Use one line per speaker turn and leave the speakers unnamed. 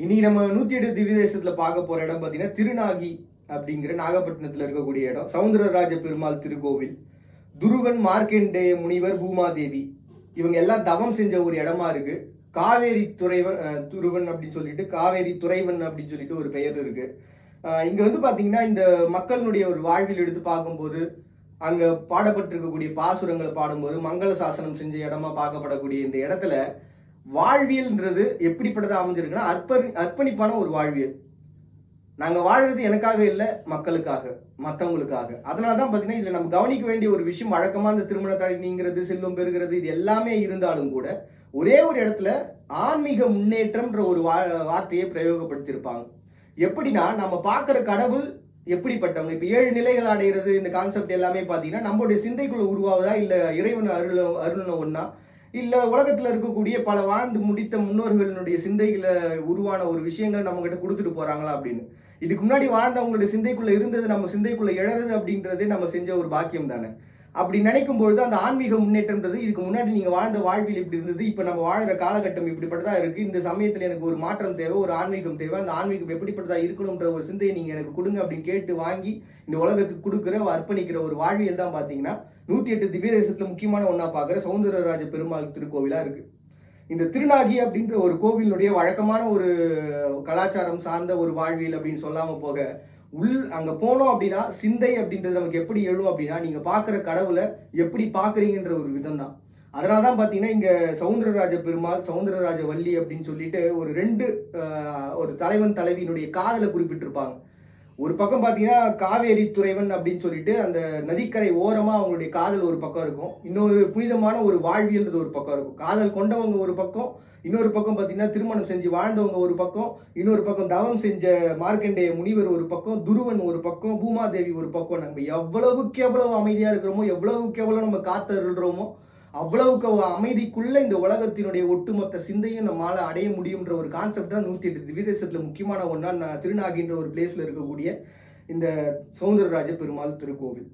இன்னைக்கு நம்ம 108 திவ்ய தேசத்துல பார்க்க போற இடம் பார்த்தீங்கன்னா திருநாகி அப்படிங்கிற நாகப்பட்டினத்தில் இருக்கக்கூடிய இடம். சவுந்தரராஜ பெருமாள் திருக்கோவில். துருவன், மார்க்கண்டேய முனிவர், பூமாதேவி இவங்க எல்லாம் தவம் செஞ்ச ஒரு இடமா இருக்கு. காவேரி துறைவன் துருவன் அப்படின்னு சொல்லிட்டு, காவேரி துறைவன் அப்படின்னு சொல்லிட்டு ஒரு பெயர் இருக்கு. இங்க வந்து பாத்தீங்கன்னா இந்த மக்களுடைய ஒரு வாழ்வில் எடுத்து பார்க்கும்போது அங்க பாடப்பட்டிருக்கக்கூடிய பாசுரங்களை பாடும்போது மங்கள சாசனம் செஞ்ச இடமா பார்க்கப்படக்கூடிய இந்த இடத்துல வாழ்வியல்ன்றது எப்படிப்பட்டதா அமைஞ்சிருக்குன்னா அர்ப்பணிப்பான ஒரு வாழ்வியல். நாங்க வாழ்றது எனக்காக இல்லை, மக்களுக்காக, மற்றவங்களுக்காக. அதனால தான் பார்த்தீங்கன்னா இதில் நம்ம கவனிக்க வேண்டிய ஒரு விஷயம், வழக்கமாக இந்த திருமணத்தாடி நீங்கிறது, செல்வம் பெறுகிறது, இது எல்லாமே இருந்தாலும் கூட ஒரே ஒரு இடத்துல ஆன்மீக முன்னேற்றம்ன்ற ஒரு வார்த்தையை பிரயோகப்படுத்தியிருப்பாங்க. எப்படின்னா நம்ம பார்க்குற கடவுள் எப்படிப்பட்டவங்க, இப்போ 7 நிலைகள் அடைகிறது இந்த கான்செப்ட் எல்லாமே பார்த்தீங்கன்னா நம்மளுடைய சிந்தைக்குள்ள உருவாவதா, இல்லை இறைவன் அருள்ன ஒன்றா, இல்லை உலகத்தில் இருக்கக்கூடிய பல வாழ்ந்து முடித்த முன்னோர்களுடைய சிந்தைகளை உருவான ஒரு விஷயங்களை நம்மகிட்ட கொடுத்துட்டு போகிறாங்களா அப்படின்னு. இதுக்கு முன்னாடி வாழ்ந்தவங்களுடைய சிந்தைக்குள்ளே இருந்தது நம்ம சிந்தைக்குள்ளே எழறது அப்படின்றதே நம்ம செஞ்ச ஒரு பாக்கியம் தானே. அப்படி நினைக்கும் பொழுது அந்த ஆன்மீக முன்னேற்றம்ன்றது, இதுக்கு முன்னாடி நீங்கள் வாழ்ந்த வாழ்வில் இப்படி இருந்தது, இப்போ நம்ம வாழ்கிற காலகட்டம் இப்படிப்பட்டதா இருக்குது, இந்த சமயத்தில் எனக்கு ஒரு மாற்றம் தேவை, ஒரு ஆன்மீகம் தேவை, அந்த ஆன்மீகம் எப்படிப்பட்டதா இருக்கணுன்ற ஒரு சிந்தையை நீங்கள் எனக்கு கொடுங்க அப்படின்னு கேட்டு வாங்கி இந்த உலகத்துக்கு கொடுக்குற அர்ப்பணிக்கிற ஒரு வாழ்வியல் தான் பார்த்தீங்கன்னா 108 திவ்ய தேசத்தில் முக்கியமான ஒன்றா பார்க்குற சவுந்தரராஜ பெருமாள் திருக்கோவிலாக இருக்குது. இந்த திருநாகி அப்படின்ற ஒரு கோவிலுடைய வழக்கமான ஒரு கலாச்சாரம் சார்ந்த ஒரு வாழ்வியல் அப்படின்னு சொல்லாமல் போக, அங்கே போனோம் அப்படின்னா சிந்தை அப்படின்றது நமக்கு எப்படி எழும் அப்படின்னா, நீங்கள் பார்க்குற கடவுளை எப்படி பார்க்குறீங்கன்ற ஒரு விதம் தான். அதனால தான் பார்த்தீங்கன்னா இங்கே சவுந்தரராஜ பெருமாள், சவுந்தரராஜ வள்ளி அப்படின்னு சொல்லிட்டு ஒரு 2 ஒரு தலைவன் தலைவியினுடைய காதலை குறிப்பிட்டிருப்பாங்க. ஒரு பக்கம் பார்த்தீங்கன்னா காவேரி துறைவன் அப்படின்னு சொல்லிட்டு அந்த நதிக்கரை ஓரமாக அவங்களுடைய காதல் ஒரு பக்கம் இருக்கும். இன்னொரு புனிதமான ஒரு வாழ்வியல்ன்றது ஒரு பக்கம் இருக்கும். காதல் கொண்டவங்க ஒரு பக்கம், இன்னொரு பக்கம் பார்த்தீங்கன்னா திருமணம் செஞ்சு வாழ்ந்தவங்க ஒரு பக்கம், இன்னொரு பக்கம் தவம் செஞ்ச மார்க்கண்டேய முனிவர் ஒரு பக்கம், துருவன் ஒரு பக்கம், பூமாதேவி ஒரு பக்கம். நம்ம எவ்வளவுக்கு எவ்வளவு அமைதியாக இருக்கிறோமோ, எவ்வளவுக்கு எவ்வளவு நம்ம காத்தருள்றோமோ, அவ்வளவுக்கு அமைதிக்குள்ள இந்த உலகத்தினுடைய ஒட்டுமொத்த சிந்தையும் நம்மளால அடைய முடியுன்ற ஒரு கான்செப்ட் தான் 108 திவ்யதேசத்துல முக்கியமான ஒன்றா திருநாகின்ற ஒரு பிளேஸ்ல இருக்கக்கூடிய இந்த சவுந்தரராஜ பெருமாள் திருக்கோவில்.